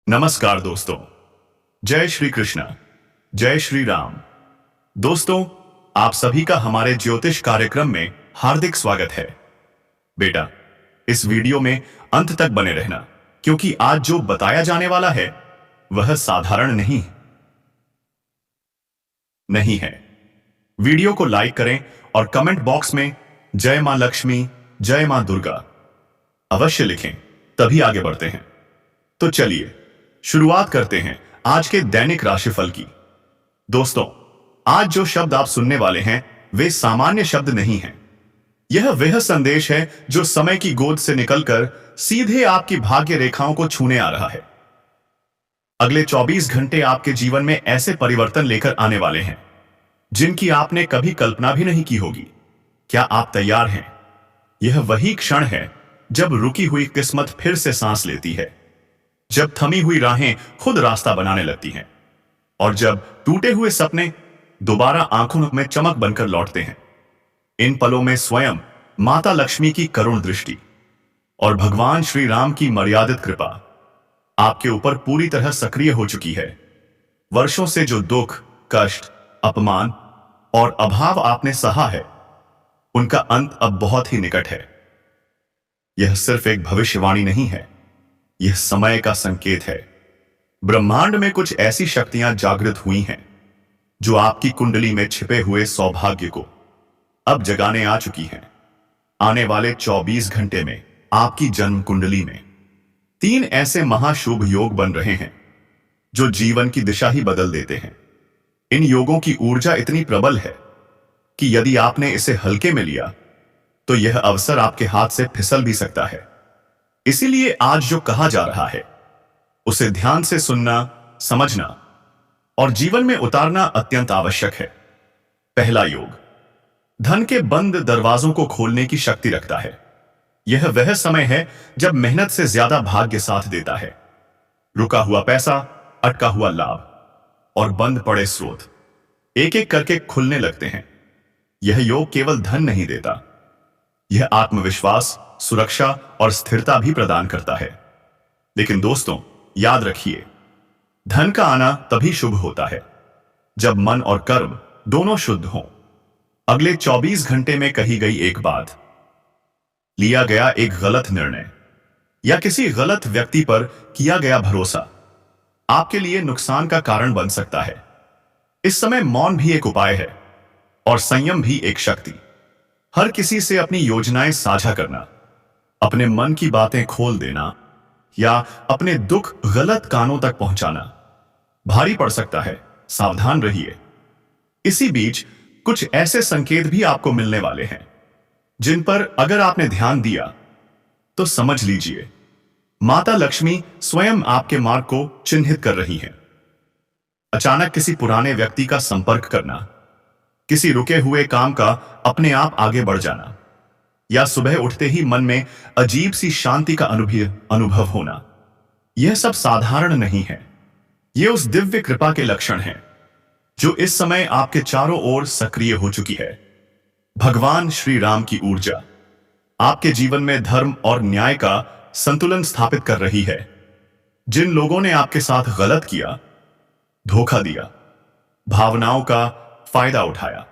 नमस्कार दोस्तों। जय श्री कृष्ण, जय श्री राम। दोस्तों, आप सभी का हमारे ज्योतिष कार्यक्रम में हार्दिक स्वागत है। बेटा, इस वीडियो में अंत तक बने रहना, क्योंकि आज जो बताया जाने वाला है वह साधारण नहीं है। वीडियो को लाइक करें और कमेंट बॉक्स में जय मां लक्ष्मी, जय मां दुर्गा अवश्य लिखें, तभी आगे बढ़ते हैं। तो चलिए शुरुआत करते हैं आज के दैनिक राशिफल की। दोस्तों, आज जो शब्द आप सुनने वाले हैं वे सामान्य शब्द नहीं हैं। यह वह संदेश है जो समय की गोद से निकलकर सीधे आपकी भाग्य रेखाओं को छूने आ रहा है। अगले 24 घंटे आपके जीवन में ऐसे परिवर्तन लेकर आने वाले हैं जिनकी आपने कभी कल्पना भी नहीं की होगी। क्या आप तैयार हैं? यह वही क्षण है जब रुकी हुई किस्मत फिर से सांस लेती है, जब थमी हुई राहें खुद रास्ता बनाने लगती हैं और जब टूटे हुए सपने दोबारा आंखों में चमक बनकर लौटते हैं। इन पलों में स्वयं माता लक्ष्मी की करुण दृष्टि और भगवान श्री राम की मर्यादित कृपा आपके ऊपर पूरी तरह सक्रिय हो चुकी है। वर्षों से जो दुख, कष्ट, अपमान और अभाव आपने सहा है, उनका अंत अब बहुत ही निकट है। यह सिर्फ एक भविष्यवाणी नहीं है, यह समय का संकेत है। ब्रह्मांड में कुछ ऐसी शक्तियां जागृत हुई हैं जो आपकी कुंडली में छिपे हुए सौभाग्य को अब जगाने आ चुकी हैं। आने वाले 24 घंटे में आपकी जन्म कुंडली में 3 ऐसे महाशुभ योग बन रहे हैं जो जीवन की दिशा ही बदल देते हैं। इन योगों की ऊर्जा इतनी प्रबल है कि यदि आपने इसे हल्के में लिया तो यह अवसर आपके हाथ से फिसल भी सकता है। इसीलिए आज जो कहा जा रहा है उसे ध्यान से सुनना, समझना और जीवन में उतारना अत्यंत आवश्यक है। पहला योग धन के बंद दरवाजों को खोलने की शक्ति रखता है। यह वह समय है जब मेहनत से ज्यादा भाग्य साथ देता है। रुका हुआ पैसा, अटका हुआ लाभ और बंद पड़े स्रोत एक एक करके खुलने लगते हैं। यह योग केवल धन नहीं देता, यह आत्मविश्वास, सुरक्षा और स्थिरता भी प्रदान करता है। लेकिन दोस्तों, याद रखिए, धन का आना तभी शुभ होता है जब मन और कर्म दोनों शुद्ध हों। अगले 24 घंटे में कही गई एक बात, लिया गया एक गलत निर्णय या किसी गलत व्यक्ति पर किया गया भरोसा आपके लिए नुकसान का कारण बन सकता है। इस समय मौन भी एक उपाय है और संयम भी एक शक्ति। हर किसी से अपनी योजनाएं साझा करना, अपने मन की बातें खोल देना या अपने दुख गलत कानों तक पहुंचाना भारी पड़ सकता है। सावधान रहिए। इसी बीच कुछ ऐसे संकेत भी आपको मिलने वाले हैं जिन पर अगर आपने ध्यान दिया तो समझ लीजिए माता लक्ष्मी स्वयं आपके मार्ग को चिन्हित कर रही हैं। अचानक किसी पुराने व्यक्ति का संपर्क करना, किसी रुके हुए काम का अपने आप आगे बढ़ जाना या सुबह उठते ही मन में अजीब सी शांति का अनुभव होना, यह सब साधारण नहीं है। यह उस दिव्य कृपा के लक्षण हैं जो इस समय आपके चारों ओर सक्रिय हो चुकी है। भगवान श्री राम की ऊर्जा आपके जीवन में धर्म और न्याय का संतुलन स्थापित कर रही है। जिन लोगों ने आपके साथ गलत किया, धोखा दिया, भावनाओं का फायदा उठाया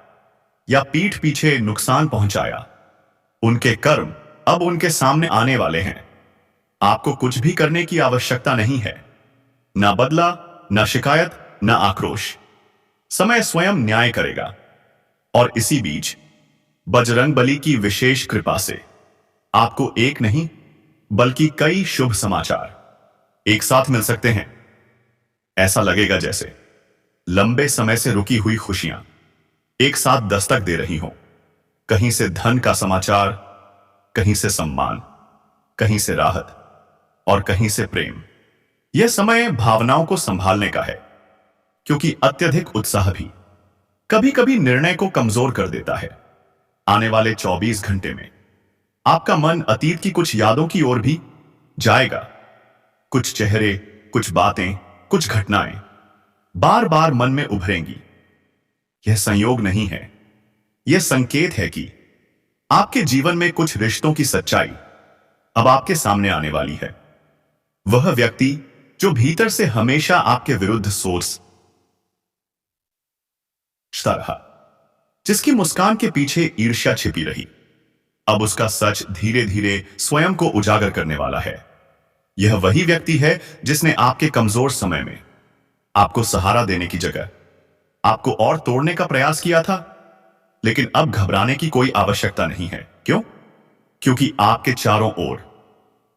या पीठ पीछे नुकसान पहुंचाया, उनके कर्म अब उनके सामने आने वाले हैं। आपको कुछ भी करने की आवश्यकता नहीं है, ना बदला, ना शिकायत, ना आक्रोश। समय स्वयं न्याय करेगा। और इसी बीच बजरंगबली की विशेष कृपा से आपको एक नहीं बल्कि कई शुभ समाचार एक साथ मिल सकते हैं। ऐसा लगेगा जैसे लंबे समय से रुकी हुई खुशियां एक साथ दस्तक दे रही हों। कहीं से धन का समाचार, कहीं से सम्मान, कहीं से राहत और कहीं से प्रेम। यह समय भावनाओं को संभालने का है, क्योंकि अत्यधिक उत्साह भी कभी कभी निर्णय को कमजोर कर देता है। आने वाले 24 घंटे में आपका मन अतीत की कुछ यादों की ओर भी जाएगा। कुछ चेहरे, कुछ बातें, कुछ घटनाएं बार बार मन में उभरेंगी। यह संयोग नहीं है, यह संकेत है कि आपके जीवन में कुछ रिश्तों की सच्चाई अब आपके सामने आने वाली है। वह व्यक्ति जो भीतर से हमेशा आपके विरुद्ध सोचता रहा, जिसकी मुस्कान के पीछे ईर्ष्या छिपी रही, अब उसका सच धीरे धीरे स्वयं को उजागर करने वाला है। यह वही व्यक्ति है जिसने आपके कमजोर समय में आपको सहारा देने की जगह आपको और तोड़ने का प्रयास किया था। लेकिन अब घबराने की कोई आवश्यकता नहीं है। क्यों? क्योंकि आपके चारों ओर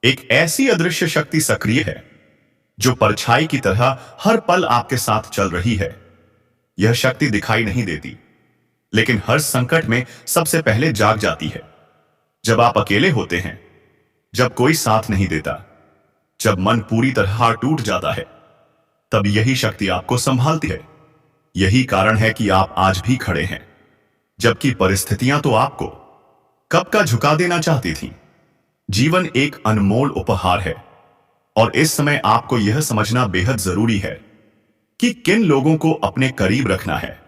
एक ऐसी अदृश्य शक्ति सक्रिय है जो परछाई की तरह हर पल आपके साथ चल रही है। यह शक्ति दिखाई नहीं देती, लेकिन हर संकट में सबसे पहले जाग जाती है। जब आप अकेले होते हैं, जब कोई साथ नहीं देता, जब मन पूरी तरह टूट जाता है, तब यही शक्ति आपको संभालती है। यही कारण है कि आप आज भी खड़े हैं, जबकि परिस्थितियां तो आपको कब का झुका देना चाहती थीं। जीवन एक अनमोल उपहार है, और इस समय आपको यह समझना बेहद जरूरी है कि किन लोगों को अपने करीब रखना है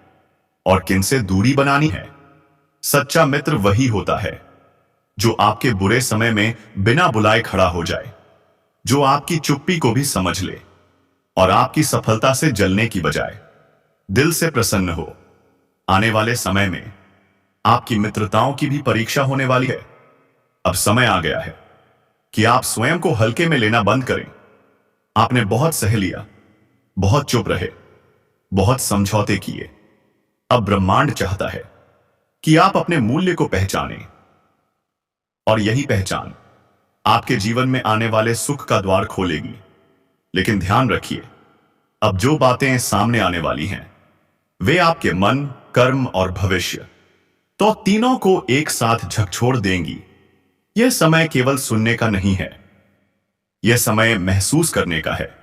और किन से दूरी बनानी है। सच्चा मित्र वही होता है जो आपके बुरे समय में बिना बुलाए खड़ा हो जाए, जो आपकी चुप्पी को भी समझ ले और आपकी सफलता से जलने की बजाय दिल से प्रसन्न हो। आने वाले समय में आपकी मित्रताओं की भी परीक्षा होने वाली है। अब समय आ गया है कि आप स्वयं को हल्के में लेना बंद करें। आपने बहुत सह लिया, बहुत चुप रहे, बहुत समझौते किए। अब ब्रह्मांड चाहता है कि आप अपने मूल्य को पहचानें, और यही पहचान आपके जीवन में आने वाले सुख का द्वार खोलेगी। लेकिन ध्यान रखिए, अब जो बातें सामने आने वाली हैं, वे आपके मन, कर्म और भविष्य, तो तीनों को एक साथ झकझोर देंगी। यह समय केवल सुनने का नहीं है, यह समय महसूस करने का है,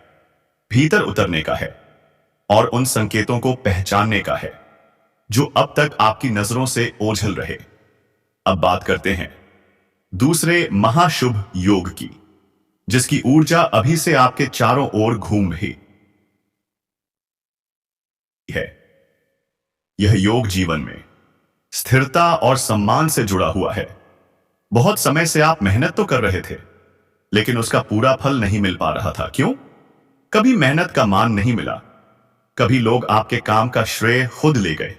भीतर उतरने का है और उन संकेतों को पहचानने का है जो अब तक आपकी नजरों से ओझल रहे। अब बात करते हैं दूसरे महाशुभ योग की, जिसकी ऊर्जा अभी से आपके चारों ओर घूम रही है। यह योग जीवन में स्थिरता और सम्मान से जुड़ा हुआ है। बहुत समय से आप मेहनत तो कर रहे थे, लेकिन उसका पूरा फल नहीं मिल पा रहा था। क्यों? कभी मेहनत का मान नहीं मिला, कभी लोग आपके काम का श्रेय खुद ले गए,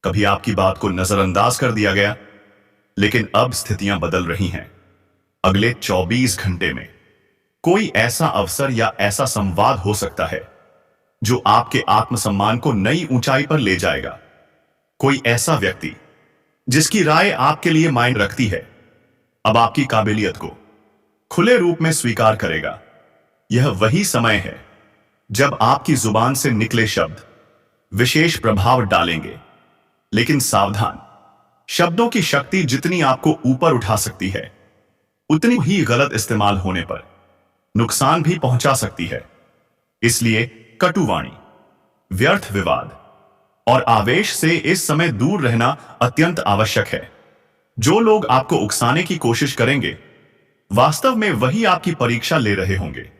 कभी आपकी बात को नजरअंदाज कर दिया गया। लेकिन अब स्थितियां बदल रही हैं। अगले 24 घंटे में कोई ऐसा अवसर या ऐसा संवाद हो सकता है जो आपके आत्मसम्मान को नई ऊंचाई पर ले जाएगा। कोई ऐसा व्यक्ति जिसकी राय आपके लिए मायने रखती है, अब आपकी काबिलियत को खुले रूप में स्वीकार करेगा। यह वही समय है जब आपकी जुबान से निकले शब्द विशेष प्रभाव डालेंगे। लेकिन सावधान, शब्दों की शक्ति जितनी आपको ऊपर उठा सकती है, उतनी ही गलत इस्तेमाल होने पर नुकसान भी पहुंचा सकती है। इसलिए कटुवाणी, व्यर्थ विवाद और आवेश से इस समय दूर रहना अत्यंत आवश्यक है। जो लोग आपको उकसाने की कोशिश करेंगे, वास्तव में वही आपकी परीक्षा ले रहे होंगे।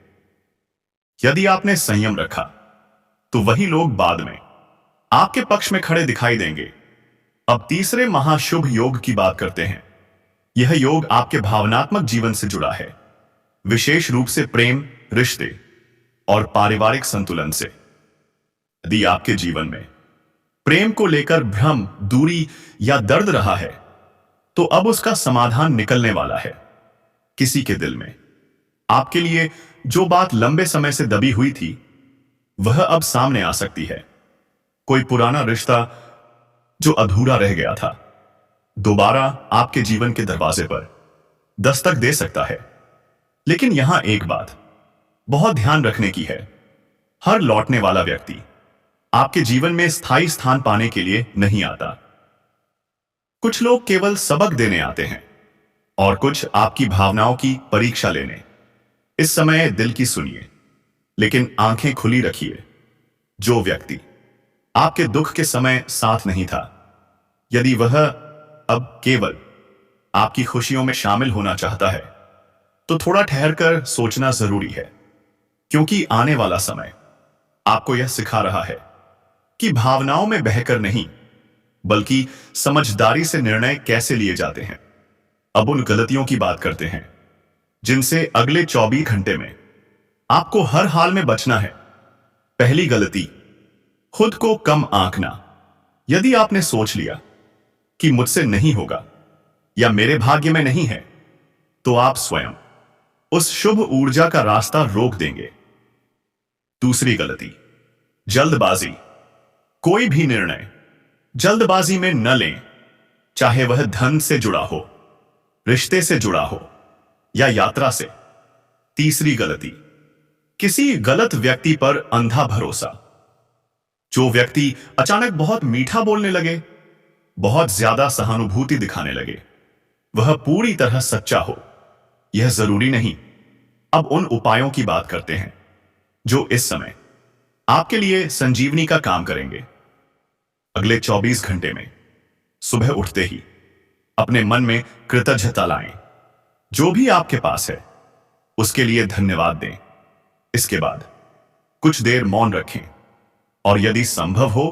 यदि आपने संयम रखा, तो वही लोग बाद में आपके पक्ष में खड़े दिखाई देंगे। अब तीसरे महाशुभ योग की बात करते हैं। यह योग आपके भावनात्मक जीवन से जुड़ा है, विशेष रूप से प्रेम, रिश्ते और पारिवारिक संतुलन से। यदि आपके जीवन में प्रेम को लेकर भ्रम, दूरी या दर्द रहा है, तो अब उसका समाधान निकलने वाला है। किसी के दिल में आपके लिए जो बात लंबे समय से दबी हुई थी, वह अब सामने आ सकती है। कोई पुराना रिश्ता जो अधूरा रह गया था, दोबारा आपके जीवन के दरवाजे पर दस्तक दे सकता है। लेकिन यहां एक बात बहुत ध्यान रखने की है, हर लौटने वाला व्यक्ति आपके जीवन में स्थायी स्थान पाने के लिए नहीं आता। कुछ लोग केवल सबक देने आते हैं और कुछ आपकी भावनाओं की परीक्षा लेने। इस समय दिल की सुनिए, लेकिन आंखें खुली रखिए। जो व्यक्ति आपके दुख के समय साथ नहीं था, यदि वह अब केवल आपकी खुशियों में शामिल होना चाहता है, तो थोड़ा ठहरकर सोचना जरूरी है। क्योंकि आने वाला समय आपको यह सिखा रहा है कि भावनाओं में बहकर नहीं, बल्कि समझदारी से निर्णय कैसे लिए जाते हैं। अब उन गलतियों की बात करते हैं जिनसे अगले 24 घंटे में आपको हर हाल में बचना है। पहली गलती, खुद को कम आंकना। यदि आपने सोच लिया कि मुझसे नहीं होगा या मेरे भाग्य में नहीं है, तो आप स्वयं उस शुभ ऊर्जा का रास्ता रोक देंगे। दूसरी गलती, जल्दबाजी। कोई भी निर्णय जल्दबाजी में न लें, चाहे वह धन से जुड़ा हो, रिश्ते से जुड़ा हो या यात्रा से। तीसरी गलती, किसी गलत व्यक्ति पर अंधा भरोसा। जो व्यक्ति अचानक बहुत मीठा बोलने लगे, बहुत ज्यादा सहानुभूति दिखाने लगे, वह पूरी तरह सच्चा हो, यह जरूरी नहीं। अब उन उपायों की बात करते हैं जो इस समय आपके लिए संजीवनी का काम करेंगे। अगले 24 घंटे में सुबह उठते ही अपने मन में कृतज्ञता लाएं। जो भी आपके पास है उसके लिए धन्यवाद दें। इसके बाद कुछ देर मौन रखें और यदि संभव हो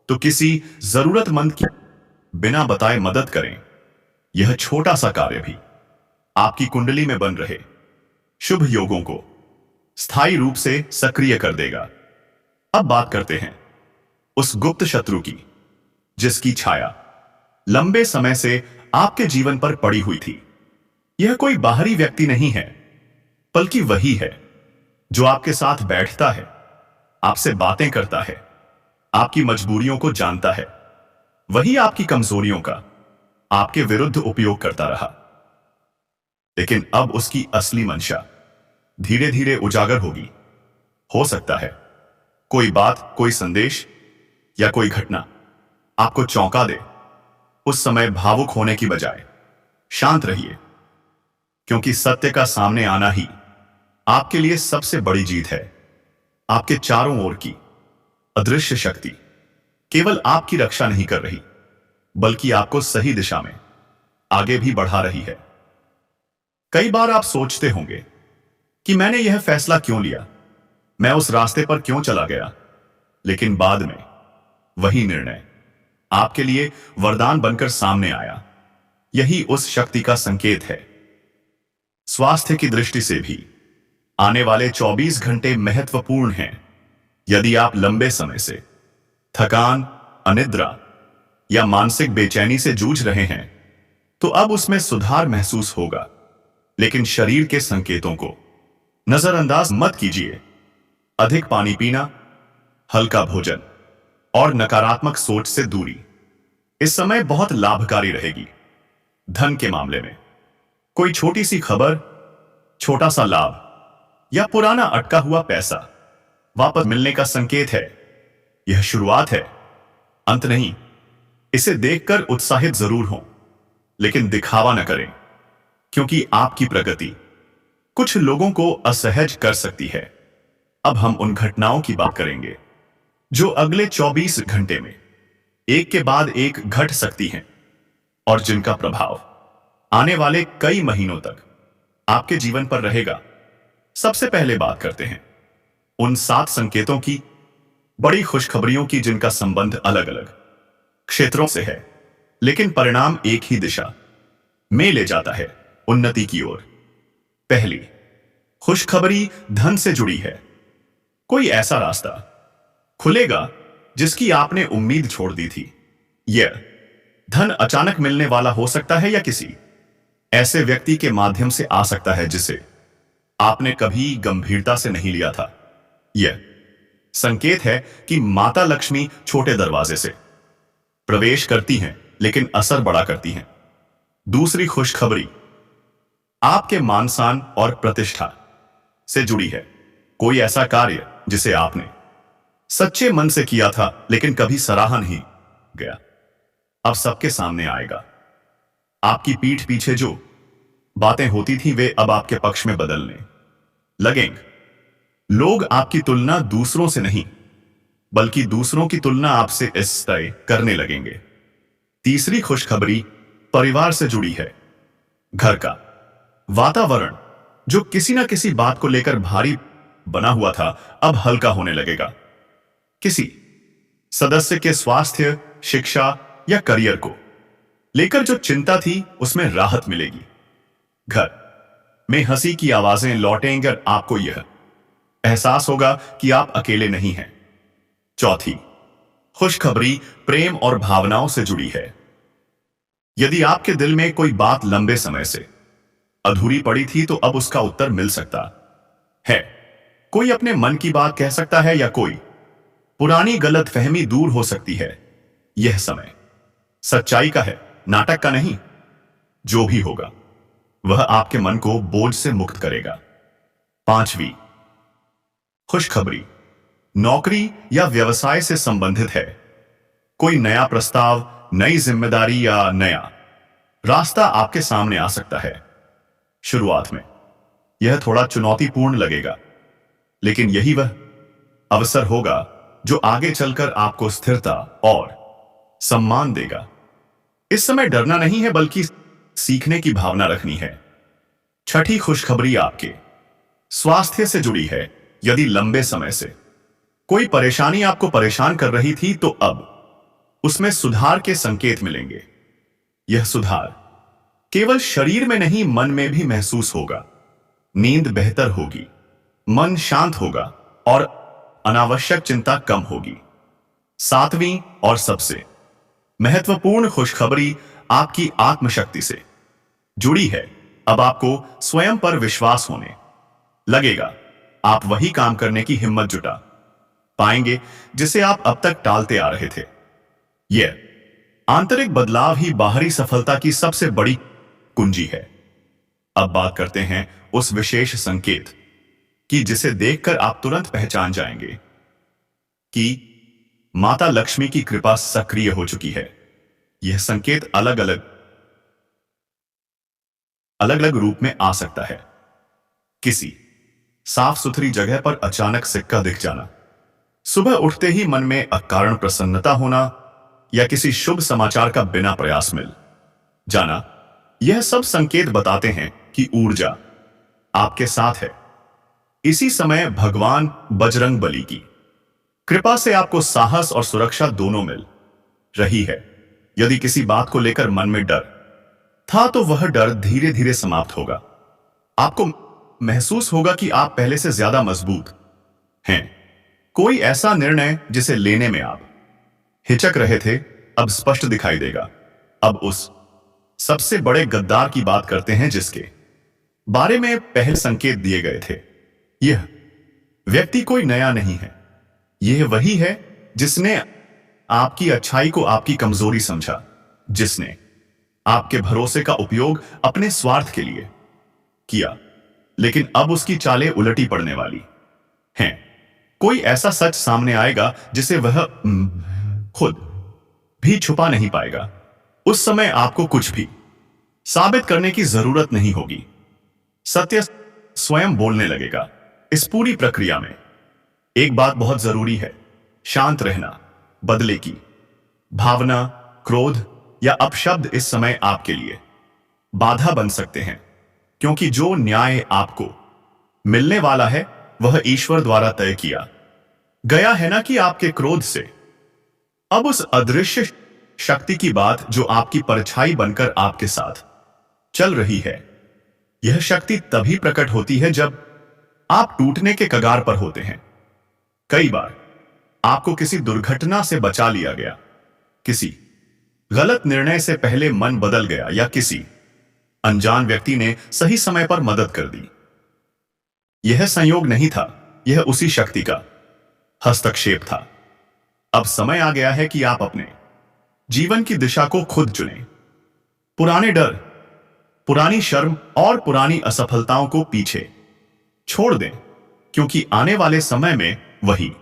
तो किसी जरूरतमंद की बिना बताए मदद करें। यह छोटा सा कार्य भी आपकी कुंडली में बन रहे शुभ योगों को स्थायी रूप से सक्रिय कर देगा। अब बात करते हैं उस गुप्त शत्रु की, जिसकी छाया लंबे समय से आपके जीवन पर पड़ी हुई थी। यह कोई बाहरी व्यक्ति नहीं है, बल्कि वही है जो आपके साथ बैठता है, आपसे बातें करता है, आपकी मजबूरियों को जानता है। वही आपकी कमजोरियों का आपके विरुद्ध उपयोग करता रहा। लेकिन अब उसकी असली मंशा धीरे धीरे उजागर होगी। हो सकता है कोई बात, कोई संदेश या कोई घटना आपको चौंका दे। उस समय भावुक होने की बजाय शांत रहिए, क्योंकि सत्य का सामने आना ही आपके लिए सबसे बड़ी जीत है। आपके चारों ओर की अदृश्य शक्ति केवल आपकी रक्षा नहीं कर रही, बल्कि आपको सही दिशा में आगे भी बढ़ा रही है। कई बार आप सोचते होंगे कि मैंने यह फैसला क्यों लिया, मैं उस रास्ते पर क्यों चला गया। लेकिन बाद में वही निर्णय आपके लिए वरदान बनकर सामने आया। यही उस शक्ति का संकेत है। स्वास्थ्य की दृष्टि से भी आने वाले 24 घंटे महत्वपूर्ण हैं। यदि आप लंबे समय से थकान, अनिद्रा या मानसिक बेचैनी से जूझ रहे हैं, तो अब उसमें सुधार महसूस होगा। लेकिन शरीर के संकेतों को नजरअंदाज मत कीजिए। अधिक पानी पीना, हल्का भोजन और नकारात्मक सोच से दूरी इस समय बहुत लाभकारी रहेगी। धन के मामले में कोई छोटी सी खबर, छोटा सा लाभ या पुराना अटका हुआ पैसा वापस मिलने का संकेत है। यह शुरुआत है, अंत नहीं। इसे देखकर उत्साहित जरूर हों, लेकिन दिखावा न करें, क्योंकि आपकी प्रगति कुछ लोगों को असहज कर सकती है। अब हम उन घटनाओं की बात करेंगे जो अगले 24 घंटे में एक के बाद एक घट सकती हैं और जिनका प्रभाव आने वाले कई महीनों तक आपके जीवन पर रहेगा। सबसे पहले बात करते हैं उन 7 संकेतों की, बड़ी खुशखबरियों की, जिनका संबंध अलग अलग क्षेत्रों से है, लेकिन परिणाम एक ही दिशा में ले जाता है, उन्नति की ओर। पहली खुशखबरी धन से जुड़ी है। कोई ऐसा रास्ता खुलेगा जिसकी आपने उम्मीद छोड़ दी थी। यह धन अचानक मिलने वाला हो सकता है या किसी ऐसे व्यक्ति के माध्यम से आ सकता है जिसे आपने कभी गंभीरता से नहीं लिया था। यह संकेत है कि माता लक्ष्मी छोटे दरवाजे से प्रवेश करती हैं, लेकिन असर बड़ा करती हैं। दूसरी खुशखबरी आपके मान सम्मान और प्रतिष्ठा से जुड़ी है। कोई ऐसा कार्य जिसे आपने सच्चे मन से किया था लेकिन कभी सराहा नहीं गया, अब सबके सामने आएगा। आपकी पीठ पीछे जो बातें होती थी वे अब आपके पक्ष में बदलने लगेंगे। लोग आपकी तुलना दूसरों से नहीं, बल्कि दूसरों की तुलना आपसे इस तय करने लगेंगे। तीसरी खुशखबरी परिवार से जुड़ी है। घर का वातावरण जो किसी ना किसी बात को लेकर भारी बना हुआ था, अब हल्का होने लगेगा। किसी सदस्य के स्वास्थ्य, शिक्षा या करियर को लेकर जो चिंता थी उसमें राहत मिलेगी। घर में हंसी की आवाजें लौटेंगी और आपको यह एहसास होगा कि आप अकेले नहीं हैं। चौथी, खुशखबरी प्रेम और भावनाओं से जुड़ी है। यदि आपके दिल में कोई बात लंबे समय से अधूरी पड़ी थी तो अब उसका उत्तर मिल सकता है। कोई अपने मन की बात कह सकता है या कोई पुरानी गलतफहमी दूर हो सकती है। यह समय सच्चाई का है, नाटक का नहीं। जो भी होगा वह आपके मन को बोझ से मुक्त करेगा। पांचवी, खुशखबरी नौकरी या व्यवसाय से संबंधित है। कोई नया प्रस्ताव, नई जिम्मेदारी या नया रास्ता आपके सामने आ सकता है। शुरुआत में यह थोड़ा चुनौतीपूर्ण लगेगा, लेकिन यही वह अवसर होगा जो आगे चलकर आपको स्थिरता और सम्मान देगा। इस समय डरना नहीं है, बल्कि सीखने की भावना रखनी है। छठी खुशखबरी आपके स्वास्थ्य से जुड़ी है। यदि लंबे समय से कोई परेशानी आपको परेशान कर रही थी तो अब उसमें सुधार के संकेत मिलेंगे। यह सुधार केवल शरीर में नहीं, मन में भी महसूस होगा। नींद बेहतर होगी, मन शांत होगा और अनावश्यक चिंता कम होगी। सातवीं और सबसे महत्वपूर्ण खुशखबरी आपकी आत्मशक्ति से जुड़ी है। अब आपको स्वयं पर विश्वास होने लगेगा। आप वही काम करने की हिम्मत जुटा पाएंगे जिसे आप अब तक टालते आ रहे थे। यह आंतरिक बदलाव ही बाहरी सफलता की सबसे बड़ी कुंजी है। अब बात करते हैं उस विशेष संकेत की जिसे देखकर आप तुरंत पहचान जाएंगे कि माता लक्ष्मी की कृपा सक्रिय हो चुकी है। यह संकेत अलग अलग रूप में आ सकता है। किसी साफ सुथरी जगह पर अचानक सिक्का दिख जाना, सुबह उठते ही मन में अकारण प्रसन्नता होना, या किसी शुभ समाचार का बिना प्रयास मिल जाना। यह सब संकेत बताते हैं कि ऊर्जा आपके साथ है। इसी समय भगवान बजरंग बली की कृपा से आपको साहस और सुरक्षा दोनों मिल रही है। यदि किसी बात को लेकर मन में डर था तो वह डर धीरे धीरे समाप्त होगा। आपको महसूस होगा कि आप पहले से ज्यादा मजबूत हैं। कोई ऐसा निर्णय जिसे लेने में आप हिचक रहे थे अब स्पष्ट दिखाई देगा। अब उस सबसे बड़े गद्दार की बात करते हैं जिसके बारे में पहले संकेत दिए गए थे। यह व्यक्ति कोई नया नहीं है, यह वही है जिसने आपकी अच्छाई को आपकी कमजोरी समझा, जिसने आपके भरोसे का उपयोग अपने स्वार्थ के लिए किया, लेकिन अब उसकी चालें उलटी पड़ने वाली हैं। कोई ऐसा सच सामने आएगा जिसे वह खुद भी छुपा नहीं पाएगा। उस समय आपको कुछ भी साबित करने की जरूरत नहीं होगी। सत्य स्वयं बोलने लगेगा। इस पूरी प्रक्रिया में एक बात बहुत जरूरी है, शांत रहना। बदले की भावना, क्रोध या अपशब्द इस समय आपके लिए बाधा बन सकते हैं, क्योंकि जो न्याय आपको मिलने वाला है वह ईश्वर द्वारा तय किया गया है ना, कि आपके क्रोध से अब उस अदृश्य शक्ति की बात जो आपकी परछाई बनकर आपके साथ चल रही है। यह शक्ति तभी प्रकट होती है जब आप टूटने के कगार पर होते हैं। कई बार आपको किसी दुर्घटना से बचा लिया गया, किसी गलत निर्णय से पहले मन बदल गया, या किसी अनजान व्यक्ति ने सही समय पर मदद कर दी। यह संयोग नहीं था, यह उसी शक्ति का हस्तक्षेप था। अब समय आ गया है कि आप अपने जीवन की दिशा को खुद चुनें। पुराने डर, पुरानी शर्म और पुरानी असफलताओं को पीछे छोड़ दें, क्योंकि आने वाले समय में वही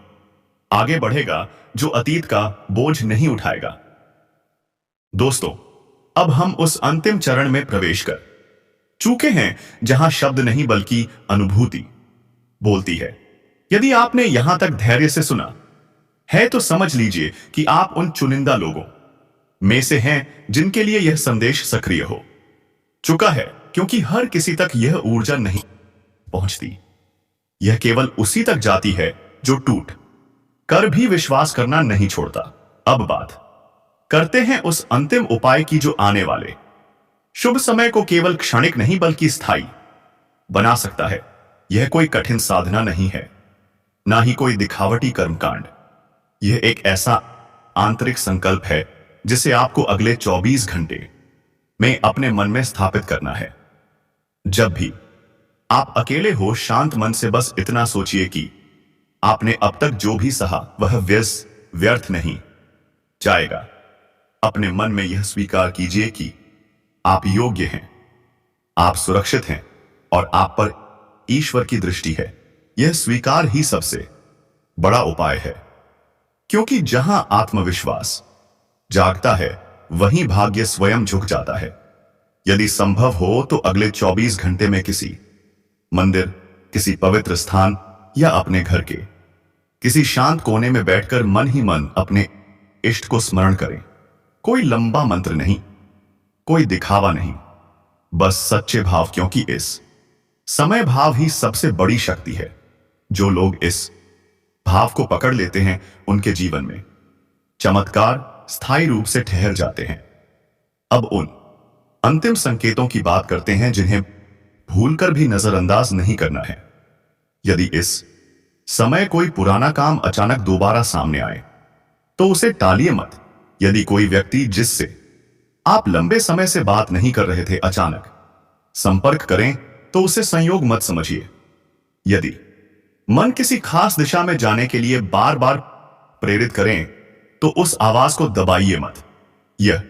आगे बढ़ेगा जो अतीत का बोझ नहीं उठाएगा। दोस्तों, अब हम उस अंतिम चरण में प्रवेश कर चुके हैं जहां शब्द नहीं बल्कि अनुभूति बोलती है। यदि आपने यहां तक धैर्य से सुना है तो समझ लीजिए कि आप उन चुनिंदा लोगों में से हैं जिनके लिए यह संदेश सक्रिय हो चुका है, क्योंकि हर किसी तक यह ऊर्जा नहीं पहुंचती। यह केवल उसी तक जाती है जो टूट कर भी विश्वास करना नहीं छोड़ता। अब बात करते हैं उस अंतिम उपाय की जो आने वाले शुभ समय को केवल क्षणिक नहीं बल्कि स्थायी बना सकता है। यह कोई कठिन साधना नहीं है, ना ही कोई दिखावटी कर्मकांड। यह एक ऐसा आंतरिक संकल्प है जिसे आपको अगले 24 घंटे में अपने मन में स्थापित करना है। जब भी आप अकेले हो, शांत मन से बस इतना सोचिए कि आपने अब तक जो भी सहा वह व्यर्थ नहीं जाएगा। अपने मन में यह स्वीकार कीजिए कि आप योग्य हैं, आप सुरक्षित हैं और आप पर ईश्वर की दृष्टि है। यह स्वीकार ही सबसे बड़ा उपाय है, क्योंकि जहां आत्मविश्वास जागता है वहीं भाग्य स्वयं झुक जाता है। यदि संभव हो तो अगले 24 घंटे में किसी मंदिर, किसी पवित्र स्थान या अपने घर के किसी शांत कोने में बैठकर मन ही मन अपने इष्ट को स्मरण करें। कोई लंबा मंत्र नहीं, कोई दिखावा नहीं, बस सच्चे भाव, क्योंकि इस समय भाव ही सबसे बड़ी शक्ति है। जो लोग इस भाव को पकड़ लेते हैं उनके जीवन में चमत्कार स्थायी रूप से ठहर जाते हैं। अब उन अंतिम संकेतों की बात करते हैं जिन्हें भूलकर भी नजरअंदाज नहीं करना है। यदि इस समय कोई पुराना काम अचानक दोबारा सामने आए तो उसे टालिए मत। यदि कोई व्यक्ति जिससे आप लंबे समय से बात नहीं कर रहे थे अचानक संपर्क करें तो उसे संयोग मत समझिए। यदि मन किसी खास दिशा में जाने के लिए बार बार प्रेरित करें तो उस आवाज को दबाइए मत। यह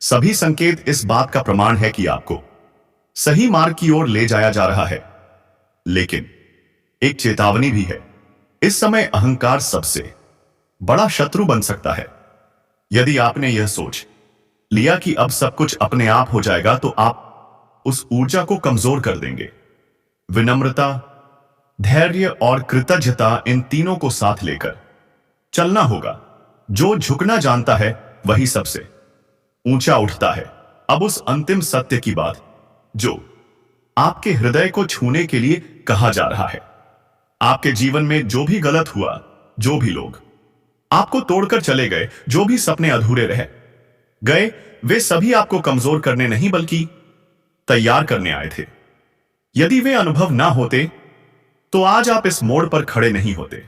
सभी संकेत इस बात का प्रमाण है कि आपको सही मार्ग की ओर ले जाया जा रहा है। लेकिन एक चेतावनी भी है, इस समय अहंकार सबसे बड़ा शत्रु बन सकता है। यदि आपने यह सोच लिया कि अब सब कुछ अपने आप हो जाएगा तो आप उस ऊर्जा को कमजोर कर देंगे। विनम्रता, धैर्य और कृतज्ञता, इन तीनों को साथ लेकर चलना होगा। जो झुकना जानता है वही सबसे ऊंचा उठता है। अब उस अंतिम सत्य की बात जो आपके हृदय को छूने के लिए कहा जा रहा है। आपके जीवन में जो भी गलत हुआ, जो भी लोग आपको तोड़कर चले गए, जो भी सपने अधूरे रह गए, वे सभी आपको कमजोर करने नहीं बल्कि तैयार करने आए थे। यदि वे अनुभव ना होते तो आज आप इस मोड़ पर खड़े नहीं होते।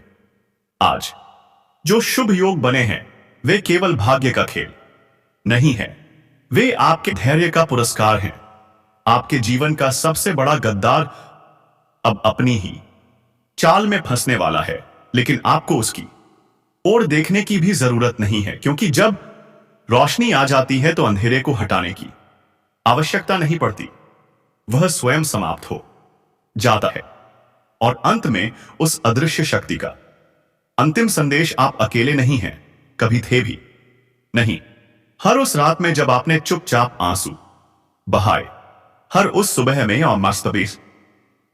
आज जो शुभ योग बने हैं वे केवल भाग्य का खेल नहीं है, वे आपके धैर्य का पुरस्कार हैं। आपके जीवन का सबसे बड़ा गद्दार अब अपनी ही चाल में फंसने वाला है, लेकिन आपको उसकी ओर देखने की भी जरूरत नहीं है, क्योंकि जब रोशनी आ जाती है तो अंधेरे को हटाने की आवश्यकता नहीं पड़ती। वह स्वयं समाप्त हो जाता है और अंत में उस अदृश्य शक्ति का अंतिम संदेश आप अकेले नहीं हैं, कभी थे भी नहीं। हर उस रात में जब आपने चुपचाप आंसू बहाए, हर उस सुबह में और मस्तबीस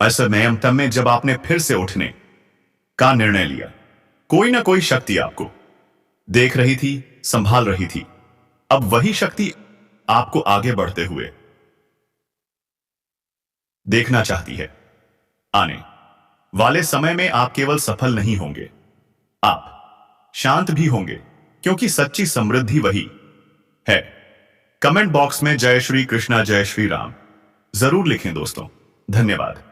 ऐसे नयमतम में जब आपने फिर से उठने का निर्णय लिया, कोई ना कोई शक्ति आपको देख रही थी, संभाल रही थी। अब वही शक्ति आपको आगे बढ़ते हुए देखना चाहती है। आने वाले समय में आप केवल सफल नहीं होंगे, आप शांत भी होंगे, क्योंकि सच्ची समृद्धि वही है। कमेंट बॉक्स में जय श्री कृष्णा, जय श्री राम जरूर लिखें दोस्तों। धन्यवाद।